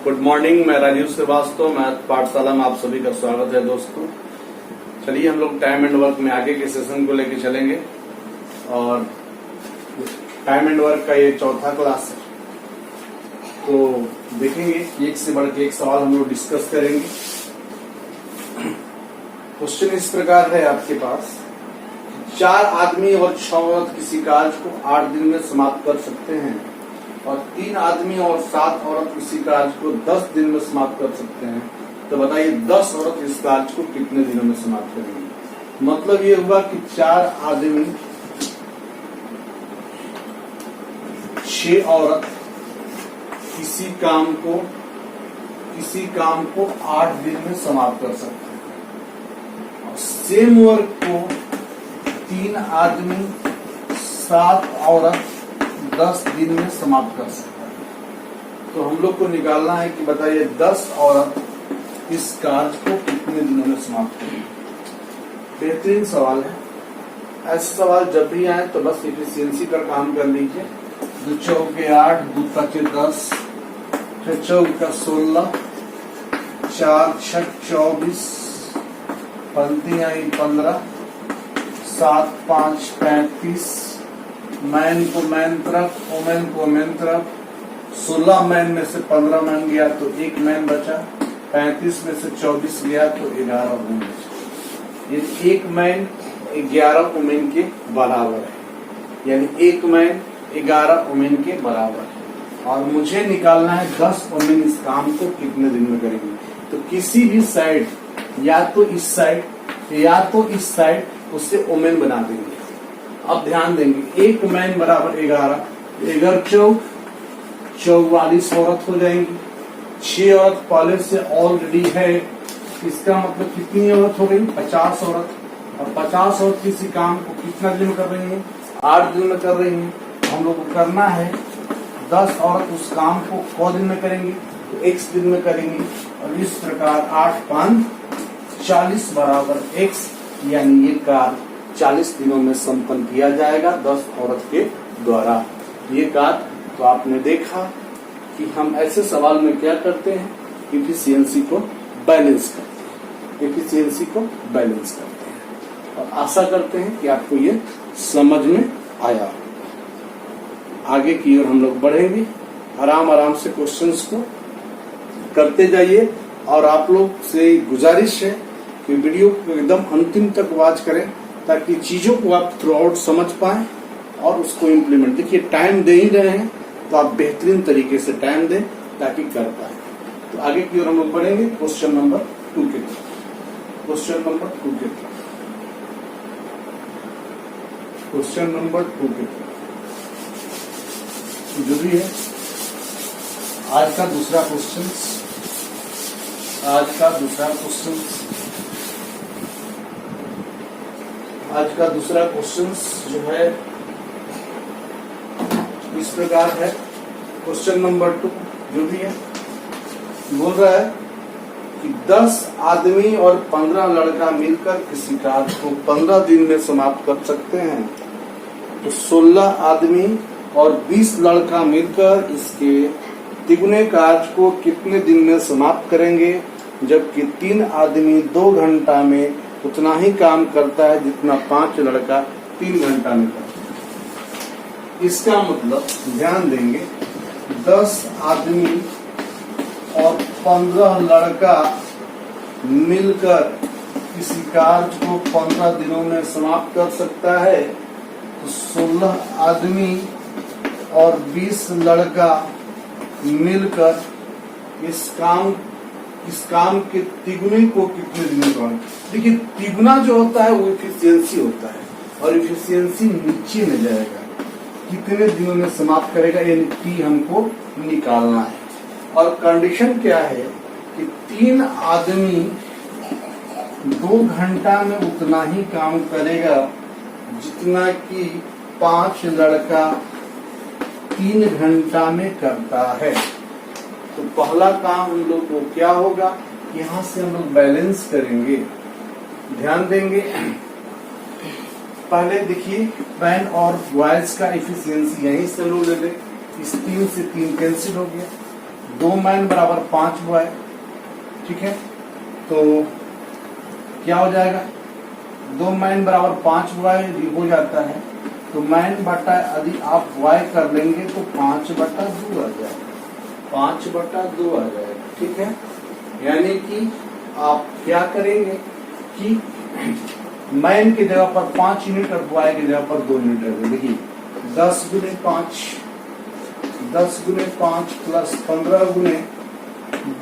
Good morning, मैं Rajiv Srivastava, math पाठशाला में आप सभी का स्वागत है दोस्तों। चलिए हम लोग टाइम एंड वर्क में आगे के सेशन को लेके चलेंगे और टाइम एंड वर्क का ये चौथा क्लास है। तो देखेंगे एक से बढ़ के एक सवाल हम लोग डिस्कस करेंगे। क्वेश्चन इस प्रकार है आपके पास, 4 आदमी और 6 औरत किसी कार्य को 8 दिन में समाप्त कर सकते हैं और 3 आदमी और 7 औरत किसी कार्य को 10 दिन में समाप्त कर सकते हैं। तो बताइए 10 औरत इस कार्य को कितने दिनों में समाप्त करेंगे। मतलब ये हुआ कि 4 आदमी 6 औरत किसी काम को 8 दिन में समाप्त कर सकते हैं और सेम वर्क को 3 आदमी 7 औरत 10 दिन में समाप्त कर सकता है। तो हम लोग को निकालना है कि बताइए 10 औरत इस कार्य को कितने दिनों में समाप्त करेंगे। बेहतरीन सवाल है। ऐसे सवाल जब भी आए तो बस एफिशिएंसी पर काम कर लीजिए। 2 चौके 8, 2 पचे 10, 6 चौका 16, 4 6 24, पंक्ति आई 15, 7 5 35, मैन को मैन तरफ, वोमेन को वोमेन तरफ। 16 मैन में से 15 मैन गया तो 1 मैन बचा, 35 में से 24 गया तो 11 वोमेन बचा। ये 1 मैन 11 वोमेन के बराबर है, यानी 1 मैन 11 वोमेन के बराबर है। और मुझे निकालना है 10 वोमेन इस काम को कितने दिन में करेंगे। तो किसी भी साइड, या तो इस साइड या तो इस साइड, उससे वोमेन बना देंगे। अब ध्यान देंगे 1 मैन बराबर 11, 11 चौक 44 औरत हो जाएंगी। 6 औरत पहले से ऑलरेडी है, इसका मतलब कितनी औरत हो गई? 50 औरत। और 50 औरत किसी काम को कितना दिन में कर रही है? 8 दिन में कर रही है। हम लोग को करना है 10 औरत उस काम को क दिन में करेंगे तो x दिन में करेंगे। और इस प्रकार 8 5 40 बराबर x, यानी ये कार्य 40 दिनों में संपन्न किया जाएगा 10 औरत के द्वारा। ये कार्य तो आपने देखा कि हम ऐसे सवाल में क्या करते हैं, एफिशिएंसी को बैलेंस करते हैं, एफिशिएंसी को बैलेंस करते हैं। और आशा करते हैं कि आपको ये समझ में आया। आगे की ओर हम लोग बढ़ेंगे, आराम से क्वेश्चंस को करते जाइए। और आप लोग से गुजारिश है कि वीडियो को एकदम अंतिम तक वॉच करें ताकि चीजों को आप थ्रू आउट समझ पाएं और उसको इम्प्लीमेंट। देखिए टाइम दे ही रहे हैं तो आप बेहतरीन तरीके से टाइम दें ताकि कर पाए। तो आगे की ओर हम लोग बढ़ेंगे क्वेश्चन नंबर 2 के तरफ। क्वेश्चन नंबर 2 के तरफ, क्वेश्चन नंबर 2 के तरफ जो भी है आज का दूसरा क्वेश्चन, आज का दूसरा क्वेश्चन जो है इस प्रकार है। क्वेश्चन नंबर 2 जो भी है बोल रहा है कि 10 आदमी और 15 लड़का मिलकर किसी कार्य को 15 दिन में समाप्त कर सकते हैं। तो 16 आदमी और 20 लड़का मिलकर इसके तिगुने कार्य को कितने दिन में समाप्त करेंगे, जबकि 3 आदमी 2 घंटा में उतना ही काम करता है जितना 5 लड़का 3 घंटा में करता है। इसका मतलब ध्यान देंगे 10 आदमी और 15 लड़का मिलकर किसी कार्य को 15 दिनों में समाप्त कर सकता है। तो 16 आदमी और 20 लड़का मिलकर इस काम के तिगुने को कितने दिन में करेंगे। देखिए तिगुना जो होता है वो एफिशिएंसी होता है और एफिशिएंसी नीचे में जाएगा, कितने दिनों में समाप्त करेगा, यानी टी हमको निकालना है। और कंडीशन क्या है कि 3 आदमी 2 घंटा में उतना ही काम करेगा जितना कि 5 लड़का 3 घंटा में करता है। तो पहला काम हम लोग को क्या होगा, यहाँ से हम लोग बैलेंस करेंगे। ध्यान देंगे पहले देखिए मैन और बॉयज का एफिशिएंसी यहीं से लोग ले लें। इस 3 से 3 कैंसिल हो गया, 2 मैन बराबर 5 बॉय, ठीक है। तो क्या हो जाएगा, 2 मैन बराबर 5 बॉय हो जाता है। तो मैन बटा यदि आप बॉय कर लेंगे तो 5/2 आ जाएगा, 5/2 आ जाएगा, ठीक है। यानी कि आप क्या करेंगे कि मैन की जगह पर 5 यूनिट और बॉय की जगह पर 2 यूनिट रखेंगे। देखिए 10 गुने 5 प्लस 15 गुने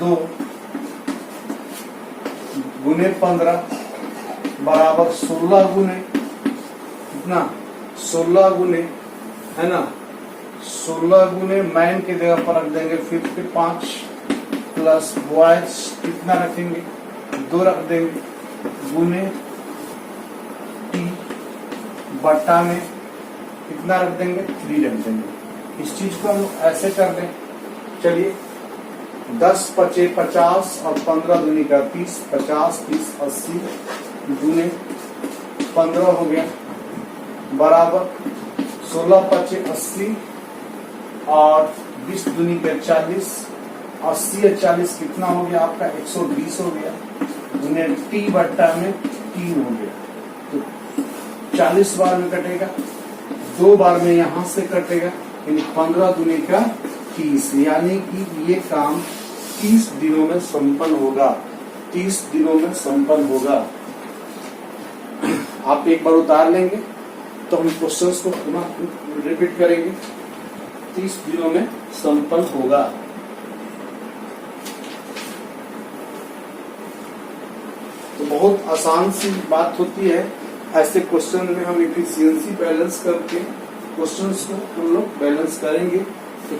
2 गुने 15 बराबर 16 गुने कितना, 16 गुने, है ना, 16 गुने मैन की जगह पर रख देंगे 55 प्लस बॉयज कितना रखेंगे, 2 रख देंगे, गुने टी बट्टा में कितना रख देंगे, 3 रख देंगे। इस चीज को हम ऐसे कर दें, चलिए 10 पचे 50 और 15 दूनी का 30, 50 30 80 गुने 15 हो गया बराबर 16 पचे 80 और 20 दूनी का 40, 80 और 40 कितना हो गया आपका 120 हो गया, गुने टी बट्टा में 3 हो गया। तो 40 बार में कटेगा, 2 बार में यहां से कटेगा, यानी 15 दूनी का 30, यानी कि ये काम 30 दिनों में संपन्न होगा, 30 दिनों में संपन्न होगा। आप एक बार उतार लेंगे तो हम क्वेश्चंस को पुनः रिपीट करेंगे। 30 दिनों में संपन्न होगा। तो बहुत आसान सी बात होती है, ऐसे क्वेश्चन में हम एफिशिएंसी बैलेंस करके क्वेश्चंस को हम लोग बैलेंस करेंगे तो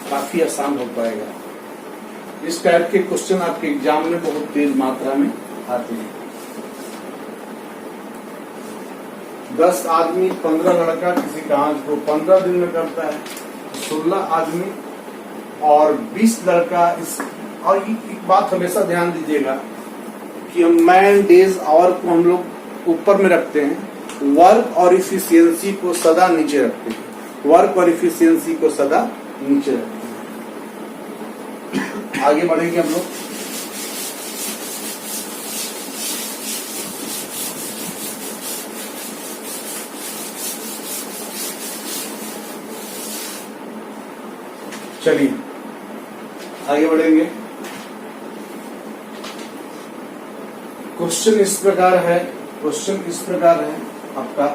काफी आसान हो पाएगा। इस टाइप के क्वेश्चन आपके एग्जाम में बहुत तेज मात्रा में आते हैं। 10 आदमी 15 लड़का किसी काम को 15 दिन में करता है, 16 आदमी और 20 लड़का इस। और एक बात हमेशा ध्यान दीजिएगा कि हम मैन डेज आवर को हम लोग ऊपर में रखते हैं, वर्क और इफिशियंसी को सदा नीचे रखते हैं, वर्क और इफिशियंसी को सदा नीचे रखते हैं। आगे बढ़ेंगे हम लोग। चलिए आगे बढ़ेंगे। क्वेश्चन इस प्रकार है, क्वेश्चन इस प्रकार है आपका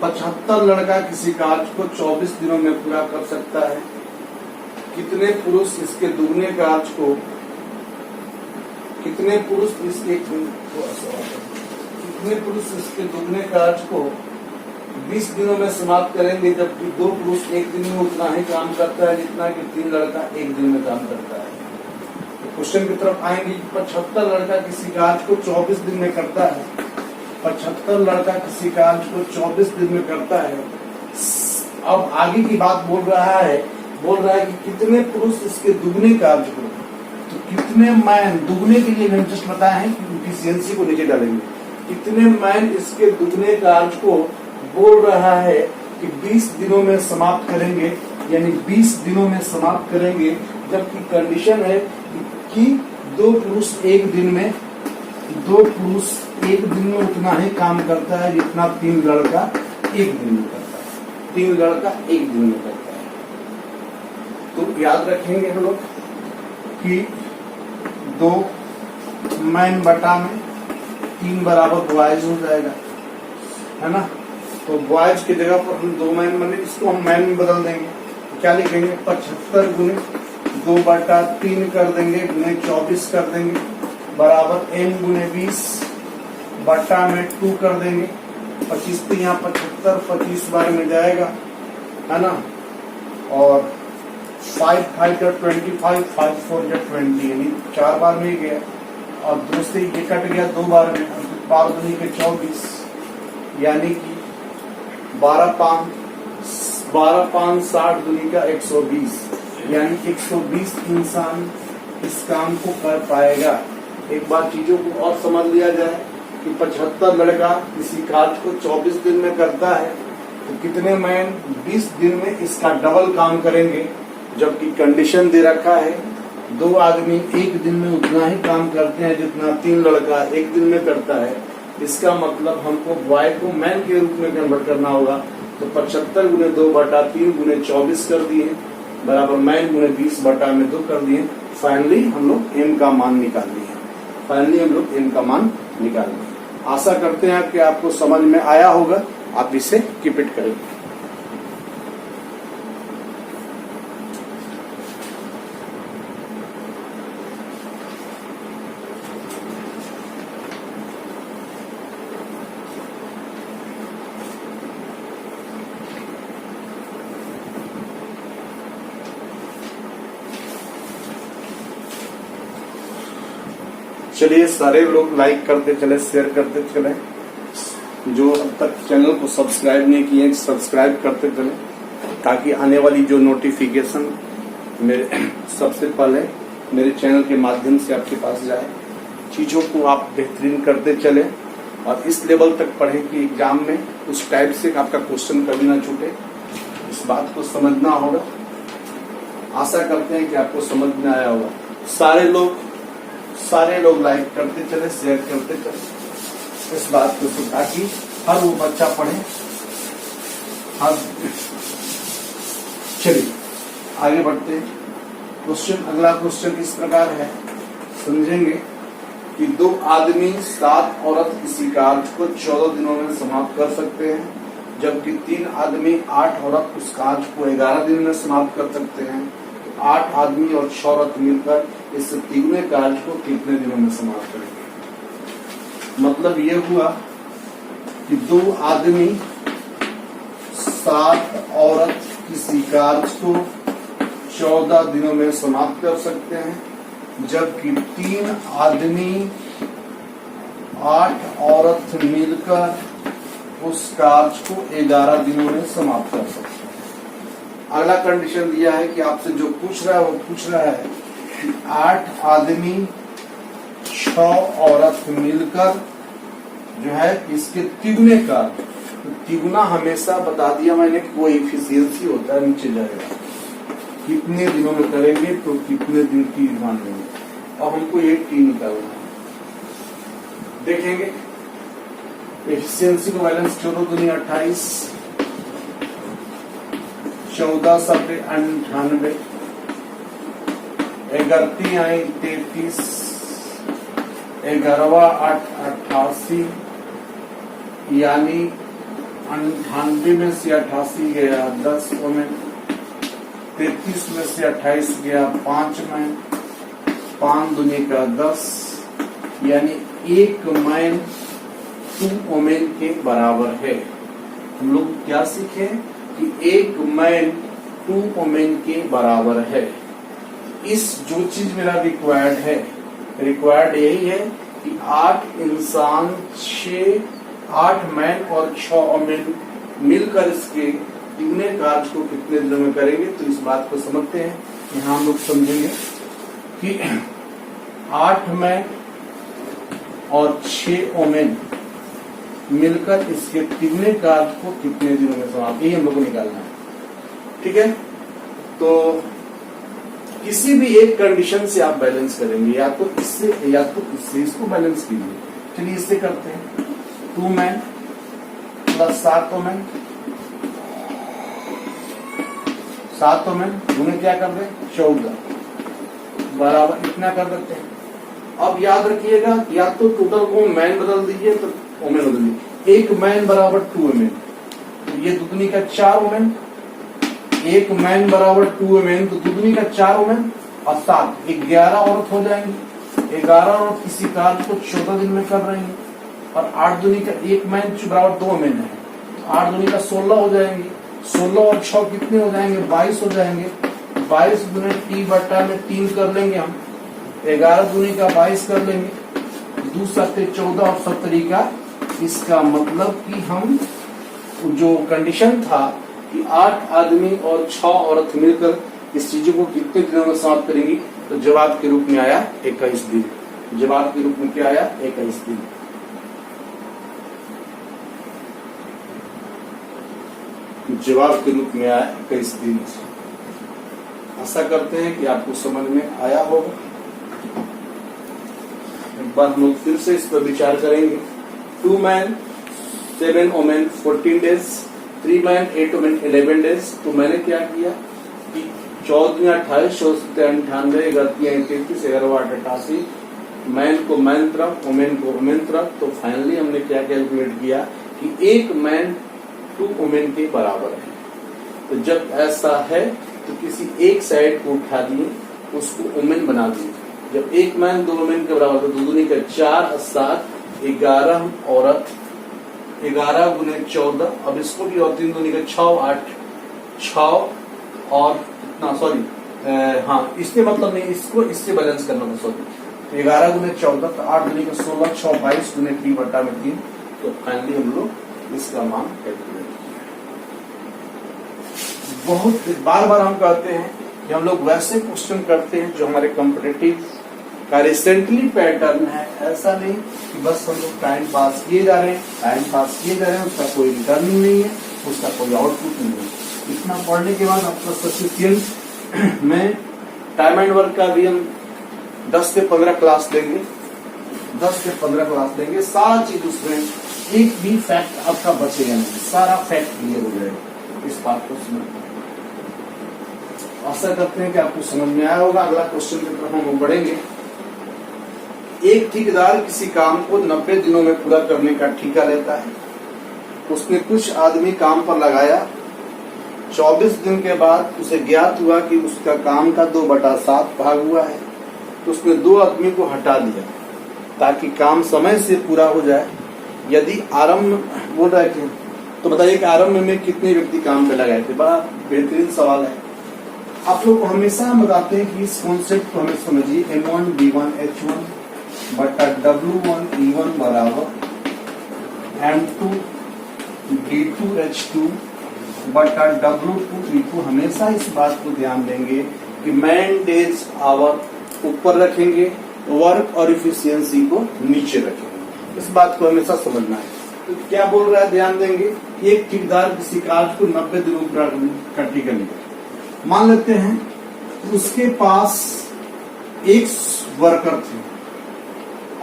75 लड़का किसी कार्य को 24 दिनों में पूरा कर सकता है। कितने पुरुष इसके दुगने कार्य को, कितने पुरुष इसके दुगने कार्य को 20 दिनों में समाप्त करेंगे, जबकि 2 पुरुष एक दिन में उतना ही काम करता है जितना कि 3 लड़का एक दिन में काम करता है। क्वेश्चन की तरफ आएंगे। 75 लड़का किसी कार्य को 24 दिन में करता है, 75 लड़का किसी कार्य को 24 दिन में करता है। अब आगे की बात बोल रहा है कि कितने पुरुष इसके दुगने कार्य को, तो कितने मैन दुगने के लिए हम जस्ट बताए हैं कि इफिशियंसी को नीचे डालेंगे। कितने मैन इसके दुगने कार्य को बोल रहा है कि 20 दिनों में समाप्त करेंगे, यानी 20 दिनों में समाप्त करेंगे, जबकि कंडीशन है कि 2 पुरुष एक दिन में उतना ही काम करता है जितना 3 लड़का एक दिन में करता है, 3 लड़का एक दिन में करता है। तो याद रखेंगे हम लोग कि 2 मैन बटा में 3 बराबर बॉयज हो जाएगा, है ना। तो बॉयज की जगह पर हम 2 मैन बने, इसको हम मैन में बदल देंगे। तो क्या लिखेंगे, 75 गुने 2/3 कर देंगे, गुने 24 कर देंगे, बराबर m गुने 20 बट्टा में 2 कर देंगे। 25 तो यहाँ 75 25 बार में जाएगा, है ना। और 5 5 जा 25, 5 4 जा 20, यानी 4 बार में गया। और 2 से ये कट गया 2 बार में, 12 दूनी के 24, यानी कि 12 5 60 दूनी का 120, यानी 120 इंसान इस काम को कर पाएगा। एक बार चीजों को और समझ लिया जाए कि 75 लड़का किसी कार्य को 24 दिन में करता है, तो कितने मैन 20 दिन में इसका डबल काम करेंगे, जबकि कंडीशन दे रखा है 2 आदमी एक दिन में उतना ही काम करते हैं जितना 3 लड़का एक दिन में करता है। इसका मतलब हमको बॉय को मैन के रूप में कन्वर्ट करना होगा। तो 75 गुने 2/3 गुने 24 कर दिए बराबर मैन गुने 20/2 कर दिए। फाइनली हम लोग एम का मान निकाल लिए। आशा करते हैं कि आपको समझ में आया होगा। आप इसे कीप इट करेंगे। चलिए सारे लोग लाइक करते चले, शेयर करते चले। जो अब तक चैनल को सब्सक्राइब नहीं किए सब्सक्राइब करते चले, ताकि आने वाली जो नोटिफिकेशन मेरे सबसे पहले मेरे चैनल के माध्यम से आपके पास जाए। चीजों को आप बेहतरीन करते चले और इस लेवल तक पढ़े कि एग्जाम में उस टाइप से आपका क्वेश्चन कभी ना छूटे। इस बात को समझना होगा। आशा करते हैं कि आपको समझ में आया होगा। सारे लोग लाइक करते चले, शेयर करते चले इस बात को, ताकि हर वो बच्चा पढ़े। चलिए आगे बढ़ते हैं। अगला क्वेश्चन इस प्रकार है, समझेंगे कि 2 आदमी 7 औरत किसी कार्य को 14 दिनों में समाप्त कर सकते हैं, जबकि 3 आदमी 8 औरत उस कार्य को 11 दिन में समाप्त कर सकते हैं। 8 आदमी और 6 औरत मिलकर इस तीगुने कार्य को कितने दिनों में समाप्त करेंगे। मतलब ये हुआ कि 2 आदमी 7 औरत किसी कार्य को 14 दिनों में समाप्त कर सकते हैं, जबकि 3 आदमी 8 औरत मिलकर उस कार्य को 11 दिनों में समाप्त कर सकते हैं। अगला कंडीशन दिया है कि आपसे जो पूछ रहा है वो पूछ रहा है कि 8 आदमी 6 औरत मिलकर जो है इसके तिगुने का, तो तिगुना हमेशा बता दिया मैंने कोई एफिशिएंसी होता है, नीचे जाएगा। कितने दिनों में करेंगे तो कितने दिन की मान लेंगे और हमको ये टी निकालना है। देखेंगे एफिशिएंसी को बैलेंस 14 दूनी 28, 14 सत्ते 98, 11 आई 33, 11वां 8 88, यानी 98 में से 88 गया 10 में, 33 में से 28 गया 5 में, 5 दूनी का 10, यानी 1 मैन 2 वोमेन के बराबर है। हम लोग क्या सीखे कि 1 मैन 2 वोमेन के बराबर है। इस जो चीज मेरा रिक्वायर्ड यही है कि 8 इंसान 8 मैन और 6 वोमेन मिलकर इसके तिगुने कार्य को कितने दिनों में करेंगे। तो इस बात को समझते हैं। यहाँ हम लोग समझेंगे कि 8 मैन और 6 वोमेन मिलकर इसके तिगुने कार्य को कितने दिनों में समाप्त, यही हम लोग को निकालना है। ठीक है, तो किसी भी एक कंडीशन से आप बैलेंस करेंगे, या तो इससे या तो इससे, इसको बैलेंस कीजिए। चलिए इससे करते हैं। 2 मैन प्लस 7 वोमेन, 7 वोमेन उन्हें क्या कर दे 14 बराबर इतना कर देते हैं। अब याद रखिएगा, या तो टोटल को मैन बदल दीजिए तो वोमेन बदल दीजिए। 1 मैन बराबर 2 वोमेन, तो ये दुगनी का 4 वोमेन। 1 मैन बराबर 2 वोमेन, तो दुगनी का 4 वोमेन और 7 11 औरत हो जाएंगी। 11 औरत किसी कार्य को 14 दिन में कर रही है, और 8 दूनी का 1 मैन बराबर 2 वोमेन है, तो 8 दूनी का 16 हो जाएंगे। 16 और 6 कितने हो जाएंगे 22 हो जाएंगे। 22 दूनी टी बटा में 3 कर लेंगे हम, 11 दूनी का 22 कर लेंगे, 2 सत्ते 14 और 70 का। इसका मतलब कि हम जो कंडीशन था कि 8 आदमी और 6 औरत मिलकर इस चीजों को कितने दिनों में समाप्त करेंगी, तो जवाब के रूप में आया 21 दिन। जवाब के रूप में क्या आया 21 दिन। जवाब के रूप में आया 21 दिन। आशा करते हैं कि आपको समझ में आया होगा। एक बार हम लोग फिर से इस पर विचार करेंगे। 2 man 7 women 14 days, 3 man 8 women 11 days. तो मैंने क्या किया कि 14 28 98 गतियां 33 11 8 88, मैन को मैन तरफ, वोमेन को वोमेन तरफ। तो फाइनली हमने क्या कैलकुलेट किया कि 1 मैन 2 वोमेन के बराबर है। तो जब ऐसा है तो किसी एक साइड को उठा दिए, उसको वोमेन बना दिए। जब 1 मैन 2 वोमेन के बराबर, तो 2 दूनी का 4 7 11 औरत, 11 गुने 14। अब इसको भी और 3 दूनी का 6 8 6 और कितना, सॉरी हाँ इससे मतलब नहीं, इसको इससे बैलेंस करना था, सॉरी 11 गुने 14 तो 8 दूनी का 16 6 22 गुने 3 बटा में 3। तो फाइनली हम लोग इसका मान कैलकुलेट किया। बहुत बार बार हम कहते हैं कि हम लोग वैसे क्वेश्चन करते हैं जो हमारे कॉम्पिटिटिव का रिसेंटली पैटर्न है। ऐसा नहीं कि बस हम लोग टाइम पास किए जा रहे हैं, उसका कोई रिटर्निंग नहीं है, उसका कोई आउटपुट नहीं है। इतना पढ़ने के बाद आपका सफिशिएंट में टाइम एंड वर्क का भी हम 10 से 15 क्लास देंगे, 10 से 15 क्लास देंगे। सारा चीज उसमें एक भी फैक्ट आपका बचेगा नहीं, सारा फैक्ट क्लियर हो जाएगा। इस बात को समझ, आशा करते हैं कि आपको समझ में आया होगा। अगला क्वेश्चन की तरफ हम बढ़ेंगे। एक ठेकेदार किसी काम को 90 दिनों में पूरा करने का ठेका लेता है। उसने कुछ आदमी काम पर लगाया। 24 दिन के बाद उसे ज्ञात हुआ कि उसका काम का 2/7 भाग हुआ है। तो उसने 2 आदमी को हटा दिया ताकि काम समय से पूरा हो जाए। यदि आरंभ बोल रहा है तो बताइए कि आरंभ में कितने व्यक्ति काम पे लगाए थे। बड़ा बेहतरीन सवाल है। आप लोग को हमेशा हम बताते हैं कि इस कॉन्सेप्ट को हमें समझिए। M1 B1 H1 बटा W1 E1 बराबर M2 D2 H2 बटा W2 E2। हमेशा इस बात को ध्यान देंगे कि मैन डेज आवर ऊपर रखेंगे, वर्क और इफिशियंसी को नीचे रखेंगे। इस बात को हमेशा समझना है। तो क्या बोल रहा है, ध्यान देंगे। एक ठेकेदार किसी कार्य को 90 दिनों का ठेका लिया। मान लेते हैं उसके पास एक वर्कर थे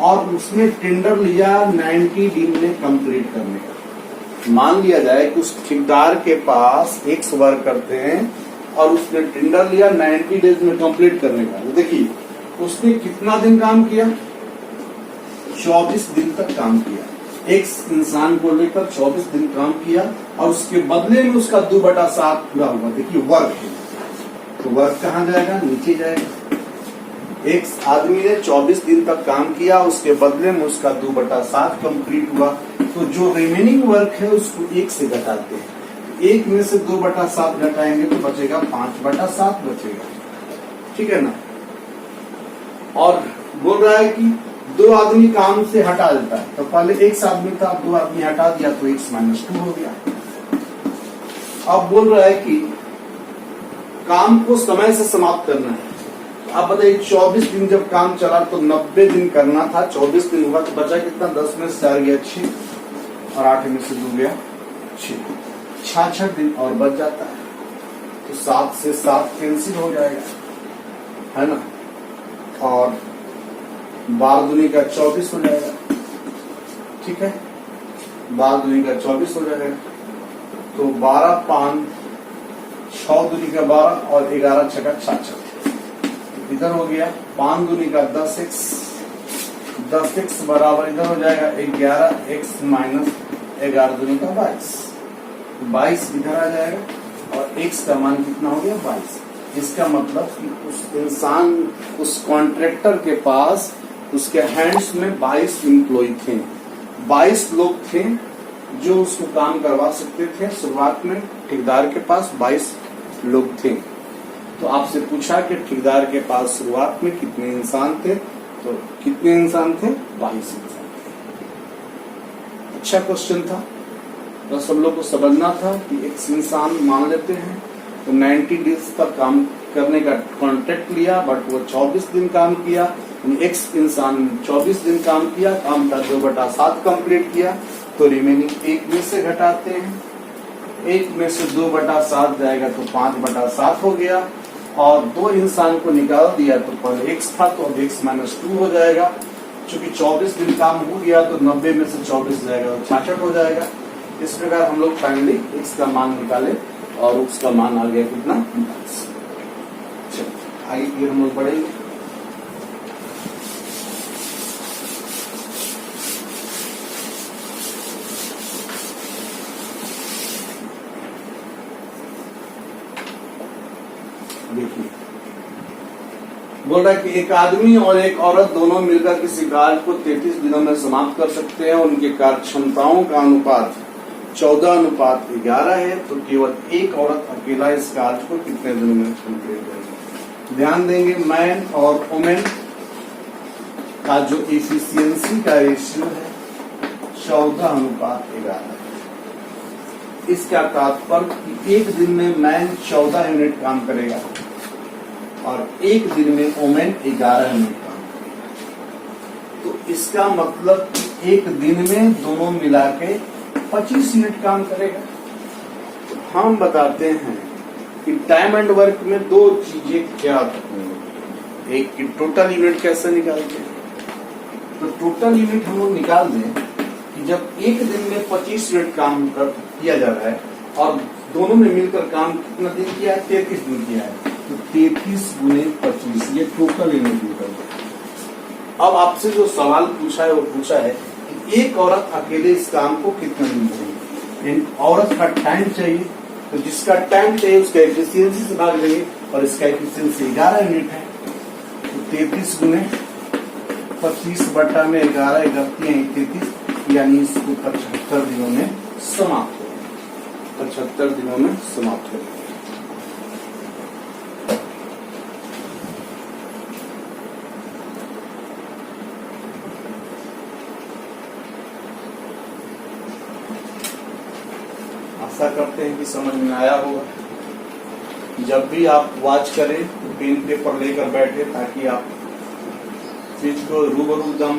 और उसने टेंडर लिया 90 दिन में कंप्लीट करने का। मान लिया जाए कि उस ठेकेदार के पास एक वर्कर थे और उसने टेंडर लिया 90 डेज में कंप्लीट करने का। तो देखिए उसने कितना दिन काम किया, 24 दिन तक काम किया। एक इंसान को लेकर 24 दिन काम किया और उसके बदले में उसका 2/7 पूरा हुआ। देखिए वर्क है, तो वर्क कहाँ जाएगा, नीचे जाएगा। एक आदमी ने 24 दिन तक काम किया, उसके बदले में उसका 2/7 कंप्लीट हुआ। तो जो रिमेनिंग वर्क है उसको 1 से घटाते हैं। 1 में से 2/7 घटाएंगे तो बचेगा 5/7 बचेगा। ठीक है ना। और बोल रहा है कि 2 आदमी काम से हटा देता है। तो पहले 1 आदमी था, 2 आदमी हटा दिया तो x - 2 हो गया। अब बोल रहा है कि काम को समय से समाप्त करना है। आप बताइए 24 दिन जब काम चला तो 90 दिन करना था, 24 दिन हुआ तो बचा कितना, 10 में से 4 गया 6 और 8 में से 2 गया 6, 66 दिन और बच जाता है। तो 7 से 7 कैंसिल हो जाएगा, है ना। और 12 दूनी का 24 हो जाएगा। ठीक है, 12 दूनी का 24 हो जाएगा। तो 12 5 6 दूनी का 12 और 11 6 का 66। इधर हो गया 5 दूनी का 10x, 10x बराबर इधर हो जाएगा 11x माइनस 11 दूनी का 22, 22 इधर आ जाएगा और x का मान कितना हो गया 22। इसका मतलब कि उस इंसान, उस कॉन्ट्रैक्टर के पास उसके हैंड्स में 22 एम्प्लॉय थे, 22 लोग थे जो उसको काम करवा सकते थे। शुरुआत में ठेकेदार के पास 22 लोग थे। तो आपसे पूछा कि ठेकेदार के पास शुरुआत में कितने इंसान थे, तो कितने इंसान थे, 22 इंसान थे। अच्छा क्वेश्चन था। तो सब लोग को समझना था कि एक इंसान मान लेते हैं तो 90 डेज तक काम करने का कॉन्ट्रैक्ट लिया, बट वो 24 दिन काम किया। एक इंसान 24 दिन काम किया, काम का 2/7 कंप्लीट किया। तो रिमेनिंग 1 में से घटाते हैं, 1 में से 2/7 जाएगा तो 5/7 हो गया, और 2 इंसान को निकाल दिया तो पहले x था तो अब x - 2 हो जाएगा। चूंकि 24 दिन काम हो गया तो 90 में से 24 जाएगा तो 66 हो जाएगा। इस प्रकार हम लोग फाइनली x का मान निकाले और उसका मान आ गया कितना 10। चलो आगे फिर हम लोग बढ़ेंगे। देखिए बोल रहा है कि एक आदमी और एक औरत दोनों मिलकर किसी कार्य को 33 दिनों में समाप्त कर सकते हैं। उनके कार्य क्षमताओं का अनुपात 14:11 है, तो केवल एक औरत अकेला इस कार्य को कितने दिनों में कंप्लीट करेगी। ध्यान देंगे मैन और वुमेन का जो एफिशिएंसी का रेशियो है 14:11 है। इसका तात्पर्य कि एक दिन में मैन 14 यूनिट काम करेगा और एक दिन में वुमेन 11 यूनिट काम करेगा। तो इसका मतलब कि एक दिन में दोनों मिला के 25 यूनिट काम करेगा। तो हम बताते हैं कि टाइम एंड वर्क में 2 चीजें क्या होती हैं। एक की टोटल यूनिट कैसे निकालते हैं, तो टोटल यूनिट हम लोग निकाल दें कि जब एक दिन में 25 यूनिट काम किया जा रहा है और दोनों ने मिलकर काम कितना दिन किया है, 33 दिन किया है, तो 33 गुने 25 ये टोटल यूनिट निकल गया। अब आपसे जो सवाल पूछा है वो पूछा है कि एक औरत अकेले इस काम को कितना दिन करेगी। औरत का टाइम चाहिए, तो जिसका टाइम चाहिए उसका एफिशिएंसी से भाग लेंगे और इसका एफिशिएंसी 11 यूनिट है, तो 33 गुने 25/11 33, यानी इसको 75 दिनों में समाप्त हो 75 दिनों में समाप्त हो। आशा करते हैं कि समझ में आया होगा। जब भी आप वॉच करें तो पेन पेपर लेकर बैठे ताकि आप चीज को रूबरू दम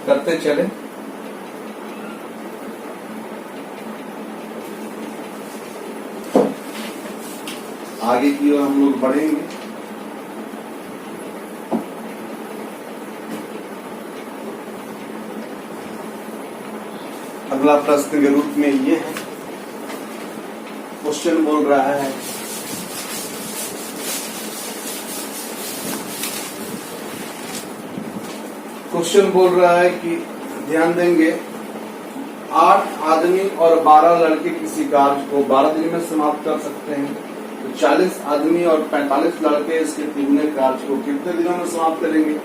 करते चले। आगे की ओर हम लोग बढ़ेंगे। अगला प्रश्न के रूप में ये है, क्वेश्चन बोल रहा है कि ध्यान देंगे 8 आदमी और 12 लड़के किसी कार्य को 12 दिन में समाप्त कर सकते हैं, तो 40 आदमी और 45 लड़के इसके तीनों कार्य को कितने दिनों में समाप्त करेंगे।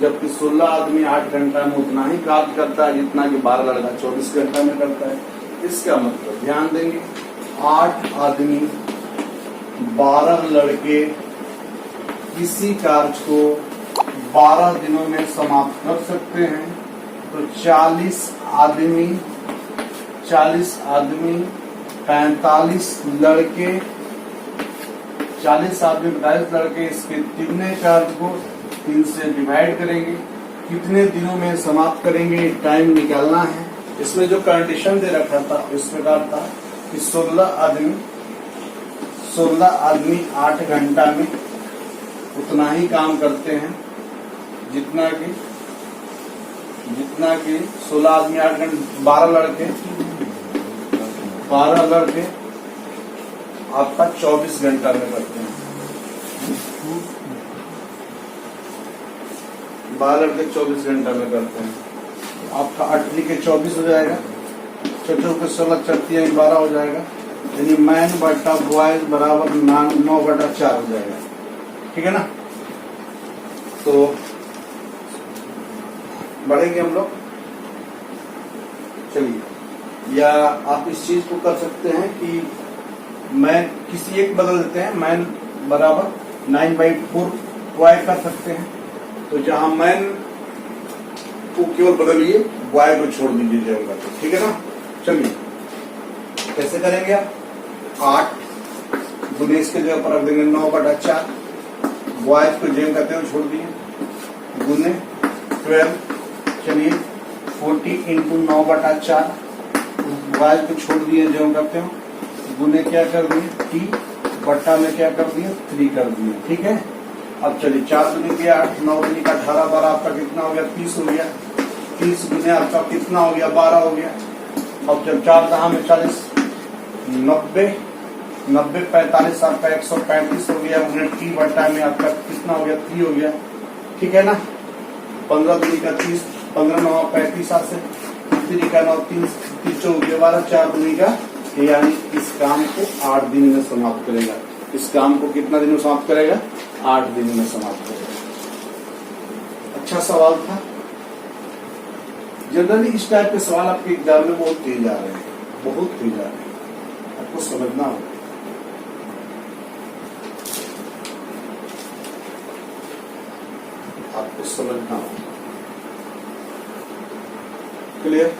जबकि 16 आदमी 8 घंटा में उतना ही कार्य करता है जितना कि 12 लड़का 24 घंटा में करता है। इसका मतलब ध्यान देंगे 8 आदमी 12 लड़के किसी कार्य को 12 दिनों में समाप्त कर सकते हैं, तो 40 आदमी 45 लड़के 40 आदमी 45 लड़के इसके तीनों कार्य को 3 से डिवाइड करेंगे, कितने दिनों में समाप्त करेंगे टाइम निकालना है। इसमें जो कंडीशन दे रखा था इस प्रकार था कि 16 आदमी 8 घंटा में उतना ही काम करते हैं जितना कि 16 आदमी 8 घंटे 12 लड़के आपका 24 घंटा में करते हैं। 12 लड़के 24 घंटा में करते हैं, आपका 8 के 24 हो जाएगा, 6 के 16 34 12 हो जाएगा, यानी मैन बटा बॉयज बराबर 9/4 हो जाएगा। ठीक है ना। तो बढ़ेंगे हम लोग। चलिए, या आप इस चीज को कर सकते हैं कि मैन किसी एक बदल देते हैं, मैन बराबर 9/4 बॉय कर सकते हैं। तो जहां मैन को केवल बदलिए, बॉय को छोड़ दीजिए जाएगा। तो ठीक है ना। चलिए कैसे करेंगे आप, 8 गुने इसके जगह पर रख देंगे 9/4, बॉयज को जेम करते हुए छोड़ दिए, गुने 12। चलिए 40 इंटू 9/4, वाई को छोड़ दिए जो करते हो, गुने क्या कर दिए टी, बट्टा में क्या कर दिए 3 कर दिए। ठीक है, अब चलिए 4 दूनी के 8, 9 दूनी का 18, 12 आपका कितना हो गया 30 हो गया। 30 गुने आपका कितना हो गया 12 हो गया। अब जब 4 दहा में 40, 90, 90 45 आपका 135 हो गया। उन्हें टी बट्टा में आपका कितना हो गया 3 हो गया। ठीक है ना, 15 दूनी का 30, 15 9 35 से 3 का 9 3 3 12, 4 दूनी का, यानी इस काम को 8 दिन में समाप्त करेगा। इस काम को कितना दिन में समाप्त करेगा 8 दिन में समाप्त करेगा। अच्छा सवाल था। जनरली इस टाइप के सवाल आपके एग्जाम में बहुत तेज आ रहे हैं, बहुत तेज आ रहे हैं, आपको समझना होगा। आपको समझना होगा। क्लियर?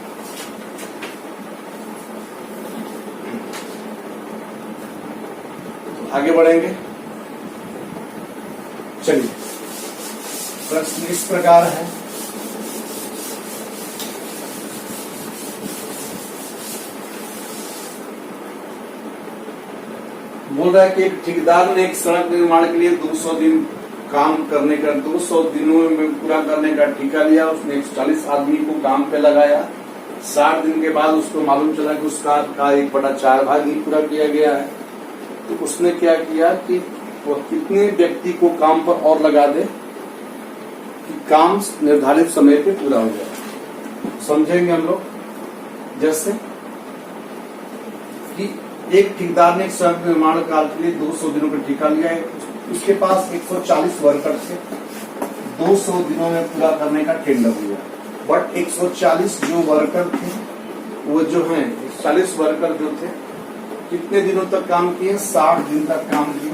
आगे बढ़ेंगे। चलिए, प्रश्न इस प्रकार है। बोल रहा है कि एक ठेकेदार ने एक सड़क निर्माण के लिए 200 दिन काम करने का, 200 दिनों में पूरा करने का ठेका लिया। उसने 140 आदमी को काम पे लगाया। 60 दिन के बाद उसको मालूम चला कि उसका 1/4 भाग ही पूरा किया गया है। तो उसने क्या किया कि वो कितने व्यक्ति को काम पर और लगा दे कि काम निर्धारित समय पे पूरा हो जाए। समझेंगे हम लोग। जैसे कि एक ठेकेदार ने एक सड़क निर्माण कार्य के लिए 200 दिनों का ठेका लिया है। उसके पास 140 वर्कर थे। 200 दिनों में पूरा करने का टेंडर हुआ, बट 140 जो वर्कर थे वो जो हैं 40 वर्कर जो थे कितने दिनों तक काम किए 60 दिन तक काम किए,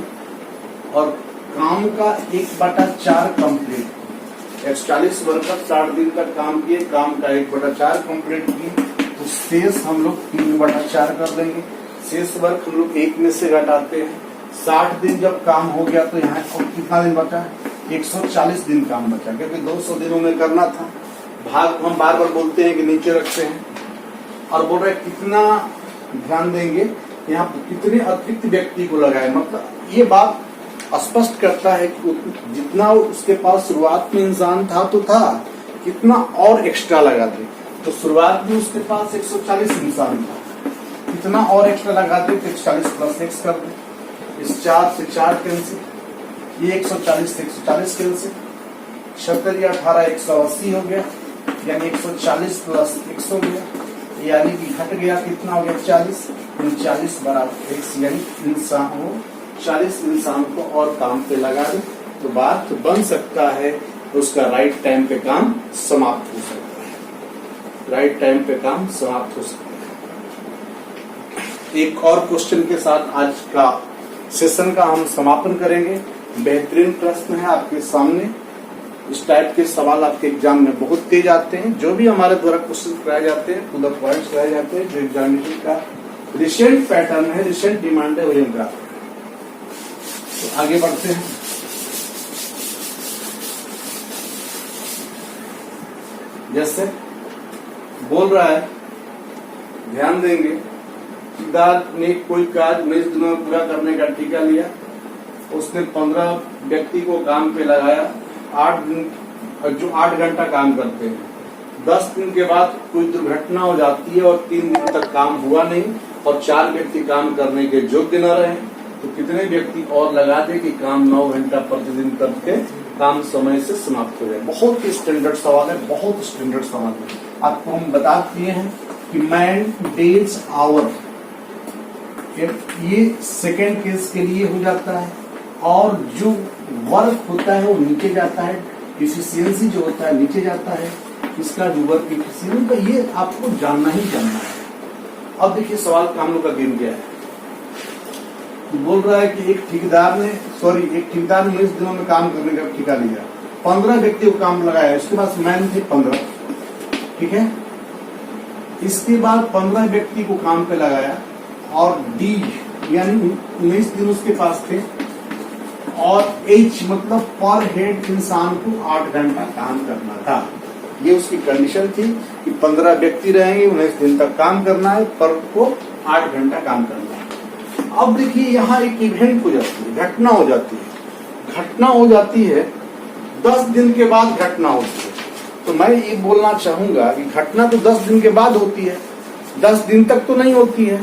और काम का 1/4 कंप्लीट। 140 वर्कर 60 दिन तक काम किए, काम का 1/4 कंप्लीट किए, तो शेष हम लोग 3/4 कर देंगे। शेष वर्क हम लोग 1 में से घटाते हैं। 60 दिन जब काम हो गया तो यहाँ कितना दिन बचा 140 दिन काम बचा, क्योंकि 200 दिनों में करना था। भाग हम बार बार बोलते हैं कि नीचे रखते हैं, और बोल रहे कितना ध्यान देंगे यहाँ कितने अतिरिक्त व्यक्ति को लगाए। मतलब ये बात स्पष्ट करता है कि जितना उसके पास शुरुआत में इंसान था तो था, कितना और एक्स्ट्रा लगा दे। तो शुरुआत में उसके पास 140 इंसान था, कितना और एक्स्ट्रा लगाते तो 140 + x कर दे। इस 4 से 4 कैंसिल, ये 140 से 140 कैंसिल, 76 या 18 180 हो गया, यानी 140 + x हो गया, यानी कि घट गया कितना हो गया 40, 39 = x, यानी इंसान हो 40 इंसान को और काम पे लगा दे तो बात तो बन सकता है, उसका राइट टाइम पे काम समाप्त हो सकता है। राइट टाइम पे काम समाप्त हो सकता है। एक और क्वेश्चन के साथ आज का सेशन का हम समापन करेंगे। बेहतरीन प्रश्न है आपके सामने। इस टाइप के सवाल आपके एग्जाम में बहुत तेज आते हैं। जो भी हमारे द्वारा क्वेश्चन कराए जाते हैं, टू द पॉइंट कराए जाते हैं, जो एग्जामिनेशन का रिसेंट पैटर्न है, रिसेंट डिमांड है, वही हम कराते हैं। तो आगे बढ़ते हैं। जैसे बोल रहा है, ध्यान देंगे, ठेकेदार ने कोई कार्य 19 दिनों में पूरा करने का ठेका लिया। उसने 15 व्यक्ति को काम पे लगाया। 8 दिन, जो 8 घंटा काम करते हैं। 10 दिन के बाद कोई दुर्घटना हो जाती है और 3 दिन तक काम हुआ नहीं, और 4 व्यक्ति काम करने के योग्य न रहे, तो कितने व्यक्ति और लगा दे कि काम 9 घंटा प्रतिदिन करके काम समय से समाप्त हो जाए। बहुत ही स्टैंडर्ड सवाल है, बहुत स्टैंडर्ड सवाल है। आपको हम बता दिए हैं कि मैन, डेज, आवर, ये सेकेंड केस के लिए हो जाता है, और जो वर्क होता है वो नीचे जाता है, इफिशियंसी जो होता है नीचे जाता है। इसका जो वर्क इफिशियंसी का ये आपको जानना ही जानना है। अब देखिए सवाल का हम लोग का गेम क्या है। बोल रहा है कि एक ठेकेदार ने 19 दिनों में काम करने का ठेका लिया। 15 व्यक्ति को काम लगाया, इसके पास मैन थे 15, ठीक है। इसके बाद 15 व्यक्ति को काम पे लगाया, और डी यानी 19 दिन उसके पास थे, और एच मतलब पर हेड इंसान को 8 घंटा काम करना था। ये उसकी कंडीशन थी कि 15 व्यक्ति रहेंगे, 19 दिन तक काम करना है, पर को 8 घंटा काम करना है। अब देखिए यहाँ एक इवेंट हो जाती है, घटना हो जाती है। घटना हो जाती है 10 दिन के बाद घटना होती है। तो मैं ये बोलना चाहूंगा कि घटना तो 10 दिन के बाद होती है, 10 दिन तक तो नहीं होती है।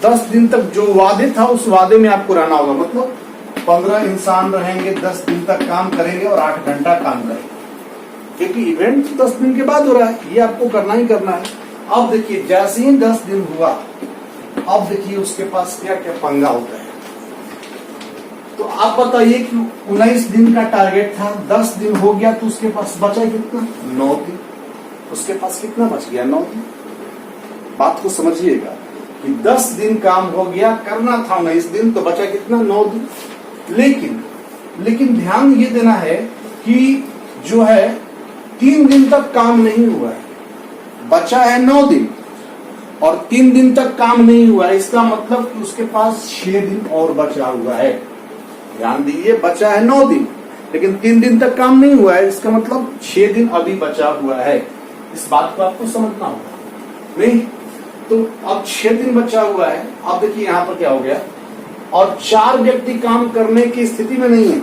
10 दिन तक जो वादे था उस वादे में आपको रहना होगा। मतलब 15 इंसान रहेंगे, 10 दिन तक काम करेंगे और 8 घंटा काम करेंगे, क्योंकि इवेंट 10 दिन के बाद हो रहा है, ये आपको करना ही करना है। अब देखिए जैसे ही 10 दिन हुआ, अब देखिए उसके पास क्या क्या पंगा होता है। तो आप बताइए कि 19 दिन का टारगेट था, 10 दिन हो गया तो उसके पास बचा कितना? 9 दिन। उसके पास कितना बच गया? 9 दिन। बात को समझिएगा कि 10 दिन काम हो गया, करना था 19 दिन, तो बचा कितना? 9 दिन। लेकिन ध्यान ये देना है कि जो है 3 दिन तक काम नहीं हुआ है, बचा है 9 दिन, और 3 दिन तक काम नहीं हुआ है, इसका मतलब कि उसके पास 6 दिन और बचा हुआ है। ध्यान दीजिए, बचा है 9 दिन, लेकिन 3 दिन तक काम नहीं हुआ है, इसका मतलब 6 दिन अभी बचा हुआ है। इस बात को आपको समझना होगा। नहीं तो अब 6 दिन बचा हुआ है। अब देखिए यहाँ पर क्या हो गया, और 4 व्यक्ति काम करने की स्थिति में नहीं है,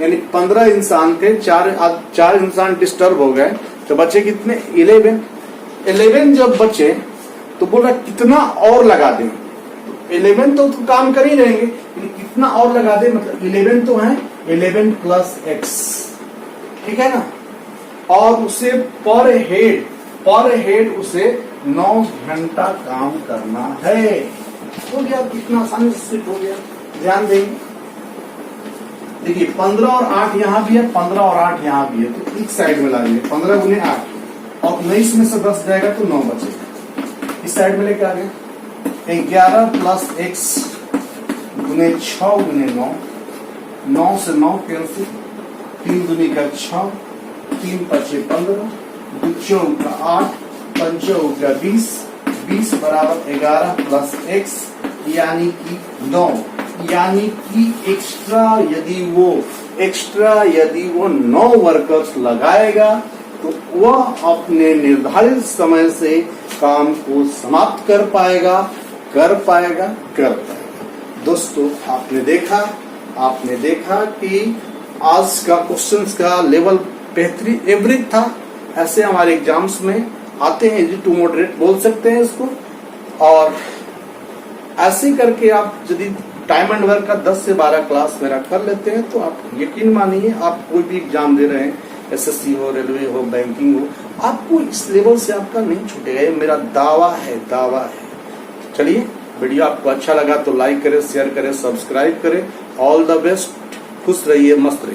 यानी 15 इंसान थे, 4 इंसान डिस्टर्ब हो गए, तो बचे कितने? 11 जब बचे तो बोल रहा कितना और लगा दें। 11 तो काम कर ही रहेंगे, लेकिन कितना और लगा दें, मतलब 11 तो है, 11 प्लस x, ठीक है ना। और उसे पर हेड उसे 9 घंटा काम करना है। हो गया, कितना आसानी से हो गया। ध्यान देंगे, देखिए 15 और 8 यहाँ भी है, 15 और 8 यहाँ भी है, तो एक साइड में ला लेंगे। 15 गुने 8 और 19 में से 10 जाएगा तो 9 बचेगा। इस साइड में लेके आ गए 11 प्लस x गुने 6 गुने 9, 9 से 9 कैंसिल, 3 दूनी का 6, 3 पचे 15, 2 चौक का 8, 5 चौक का 20, 20 बराबर 11 प्लस x यानी कि 9। यानी कि एक्स्ट्रा यदि वो 9 वर्कर्स लगाएगा तो वह अपने निर्धारित समय से काम को समाप्त कर पाएगा। दोस्तों आपने देखा कि आज का क्वेश्चंस का लेवल बेहतरीन एवरेज था। ऐसे हमारे एग्जाम्स में आते हैं, इजी टू मॉडरेट बोल सकते हैं इसको। और ऐसे करके आप यदि टाइम एंड वर्क का 10 से 12 क्लास मेरा कर लेते हैं तो आप यकीन मानिए, आप कोई भी एग्जाम दे रहे हैं, एसएससी हो, रेलवे हो, बैंकिंग हो, आपको इस लेवल से आपका नहीं छूटेगा। ये मेरा दावा है। चलिए, वीडियो आपको अच्छा लगा तो लाइक करें, शेयर करें, सब्सक्राइब करें। ऑल द बेस्ट, खुश रहिए, मस्त रहिए।